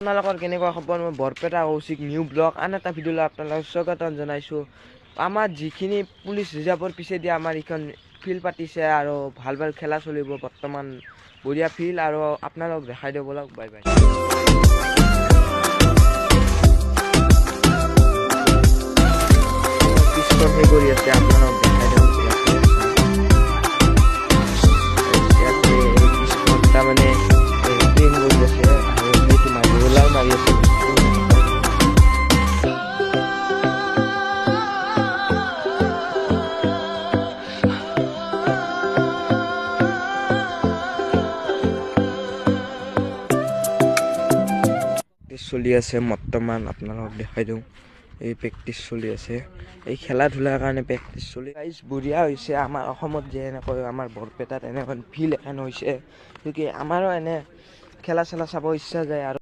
আপোনালোকৰ কেনেকুৱা খবৰ? মই বৰপেটা কৌশিক নিউ ব্লগ আন এটা ভিডিঅ'লৈ আপোনালোকক স্বাগতম জনাইছোঁ। আমাৰ যিখিনি পুলিচ ৰিজাৰ্ভৰ পিছেদি আমাৰ এইখন ফিল্ড পাতিছে আৰু ভাল ভাল খেলা চলিব বৰ্তমান বঢ়িয়া ফিল্ড আৰু আপোনালোকক দেখাই দিব বলক। Bye bye. সেই কৰি আছে আপোনালোকক দেখাই দিওঁ। তাৰমানে ট্ৰেইন কৰি আছে আৰু সেইটো মাৰিবলাও মাৰি আছে। চলি আছে বৰ্তমান আপোনালোকক দেখাই দিওঁ। এই প্ৰেক্টিচ চলি আছে, এই খেলা ধূলাৰ কাৰণে প্ৰেক্টিচ চলি গাইজ বঢ়িয়া হৈছে। আমাৰ অসমত যে এনেকৈ আমাৰ বৰপেটাত এনেকৈ ফিল্ড এখন হৈছে, গতিকে আমাৰো এনে খেলা চেলা চাব ইচ্ছা যায় আৰু